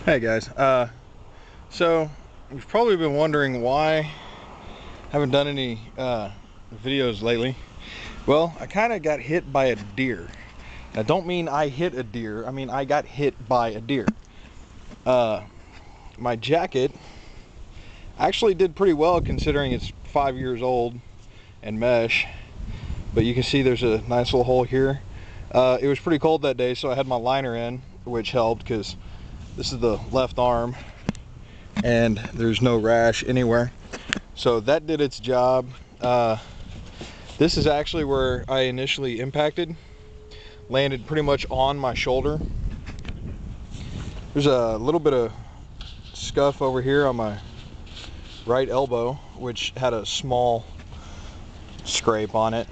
Hey guys, so you've probably been wondering why I haven't done any videos lately. Well, I kind of got hit by a deer. I don't mean I hit a deer, I mean I got hit by a deer. My jacket actually did pretty well considering it's 5 years old and mesh, but you can see there's a nice little hole here. It was pretty cold that day, so I had my liner in, which helped because this is the left arm and there's no rash anywhere, so that did its job. This is actually where I initially impacted, landed pretty much on my shoulder. There's a little bit of scuff over here on my right elbow, which had a small scrape on it,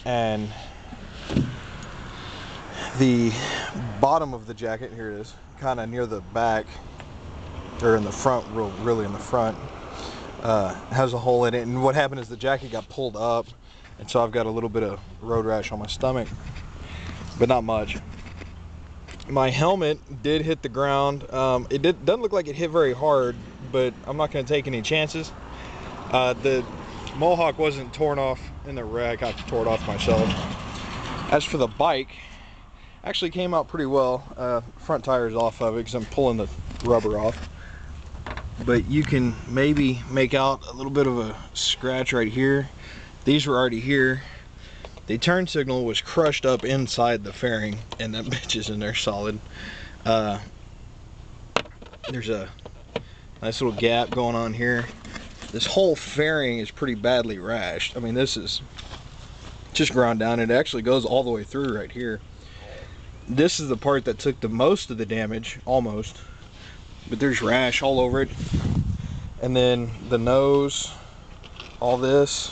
and the bottom of the jacket, here it is, kind of near the back, or in the front, really in the front, has a hole in it. And what happened is the jacket got pulled up, and so I've got a little bit of road rash on my stomach, but not much. My helmet did hit the ground. Doesn't look like it hit very hard, but I'm not going to take any chances. The Mohawk wasn't torn off in the wreck. I tore it off myself. As for the bike, actually came out pretty well. Front tire is off of it because I'm pulling the rubber off, but you can maybe make out a little bit of a scratch right here. These were already here. The turn signal was crushed up inside the fairing, and that bitch is in there solid. There's a nice little gap going on here. This whole fairing is pretty badly rashed. I mean, this is just ground down. It actually goes all the way through right here. This is the part that took the most of the damage, almost, but there's rash all over it. And then the nose, all this,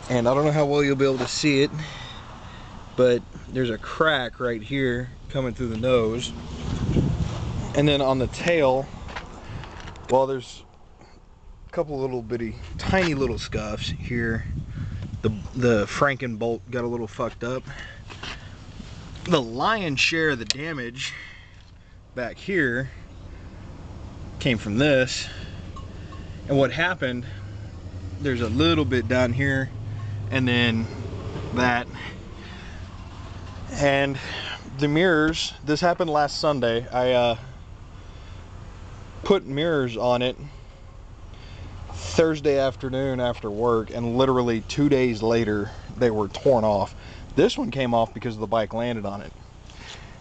and I don't know how well you'll be able to see it, but there's a crack right here coming through the nose. And then on the tail, well, there's a couple little bitty, tiny little scuffs here. The Franken bolt got a little fucked up. The lion's share of the damage back here came from this. And what happened, there's a little bit down here, and then that. And the mirrors, this happened last Sunday. I put mirrors on it Thursday afternoon after work, and literally 2 days later they were torn off. This one came off because the bike landed on it.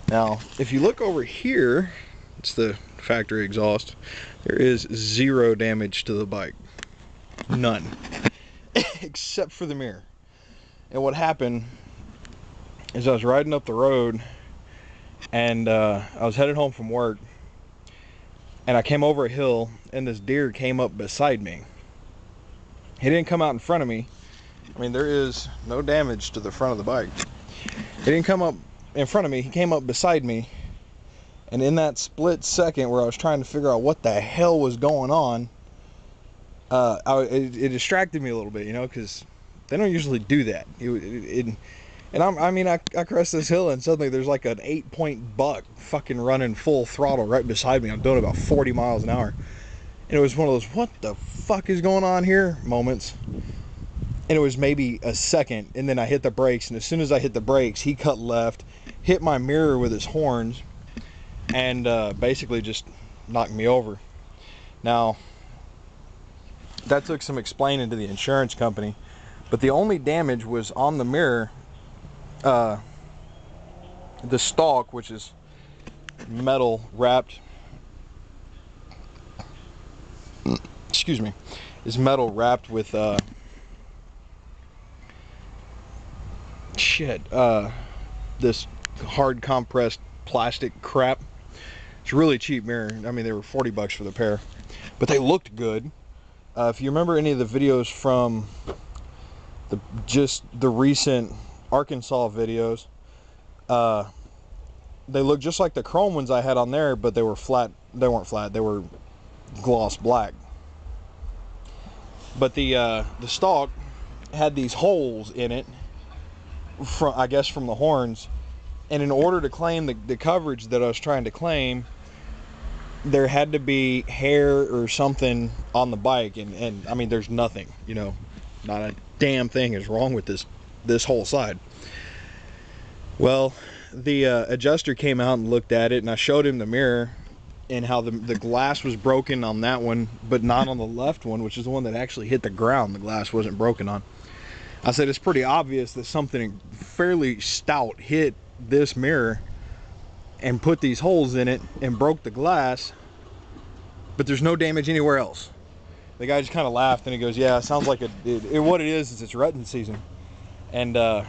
Now, if you look over here, it's the factory exhaust. There is zero damage to the bike. None. Except for the mirror. And what happened is I was riding up the road, and I was headed home from work, and I came over a hill, and this deer came up beside me. He didn't come out in front of me. I mean, there is no damage to the front of the bike. He didn't come up in front of me, he came up beside me. And in that split second where I was trying to figure out what the hell was going on, it distracted me a little bit, you know, because they don't usually do that. I crest this hill, and suddenly there's like an 8-point buck fucking running full throttle right beside me. I'm doing about 40 miles an hour. And it was one of those, what the fuck is going on here moments. And it was maybe a second, and then I hit the brakes, and as soon as I hit the brakes, he cut left, hit my mirror with his horns, and basically just knocked me over. Now, that took some explaining to the insurance company, but the only damage was on the mirror. The stalk, which is metal wrapped, excuse me, is metal wrapped with this hard compressed plastic crap. It's a really cheap mirror. I mean, they were 40 bucks for the pair, but they looked good. If you remember any of the videos from the recent Arkansas videos, they look just like the chrome ones I had on there, but they were flat. They weren't flat, they were gloss black. But the stalk had these holes in it, I guess from the horns, and in order to claim the coverage that I was trying to claim, there had to be hair or something on the bike, and I mean, there's nothing, you know, not a damn thing is wrong with this whole side. Well, the adjuster came out and looked at it, and I showed him the mirror and how the glass was broken on that one, but not on the left one, which is the one that actually hit the ground. The glass wasn't broken on. I said, it's pretty obvious that something fairly stout hit this mirror and put these holes in it and broke the glass, but there's no damage anywhere else. The guy just kind of laughed and he goes, yeah, it sounds like what it is it's rutting season. And I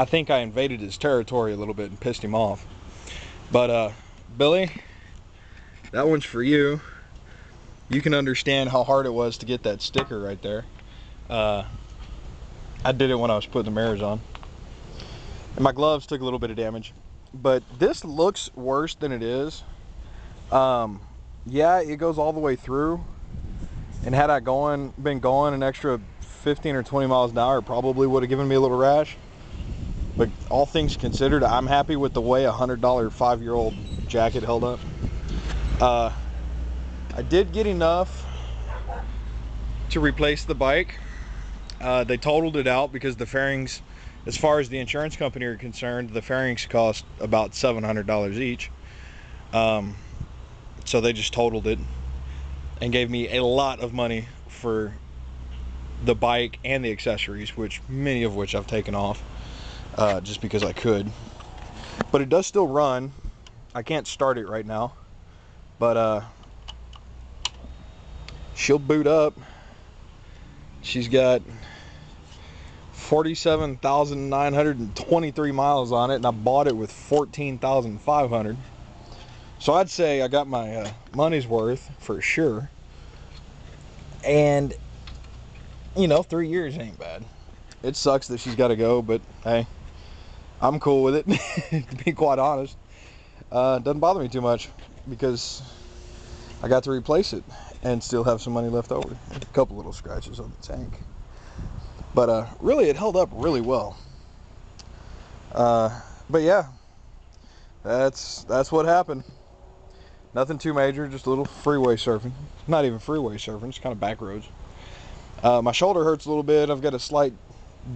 think I invaded his territory a little bit and pissed him off. But Billy, that one's for you. You can understand how hard it was to get that sticker right there. I did it when I was putting the mirrors on. And my gloves took a little bit of damage. But this looks worse than it is. Yeah, it goes all the way through. And had I been going an extra 15 or 20 miles an hour, it probably would have given me a little rash. But all things considered, I'm happy with the way a $100 5-year-old jacket held up. I did get enough to replace the bike. They totaled it out because the fairings, as far as the insurance company are concerned, the fairings cost about $700 each. So they just totaled it and gave me a lot of money for the bike and the accessories, many of which I've taken off just because I could. But it does still run. I can't start it right now, but she'll boot up. She's got 47,923 miles on it, and I bought it with 14,500. So I'd say I got my money's worth for sure. And you know, 3 years ain't bad. It sucks that she's got to go, but hey, I'm cool with it. To be quite honest, it doesn't bother me too much because I got to replace it and still have some money left over. A couple little scratches on the tank, but really it held up really well. But yeah, that's what happened. Nothing too major, just a little freeway surfing. Not even freeway surfing, just kind of back roads. My shoulder hurts a little bit. I've got a slight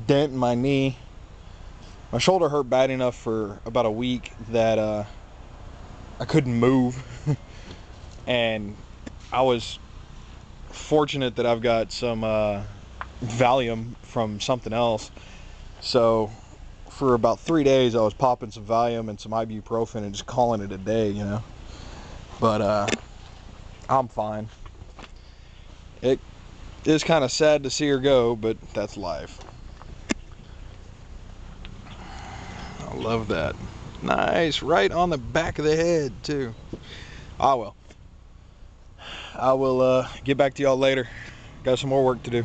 dent in my knee. My shoulder hurt bad enough for about a week that I couldn't move. And I was fortunate that I've got some Valium from something else. So for about 3 days I was popping some Valium and some ibuprofen and just calling it a day, you know. But I'm fine. It is kind of sad to see her go, but that's life. I love that. Nice, right on the back of the head too. I will get back to y'all later. Got some more work to do.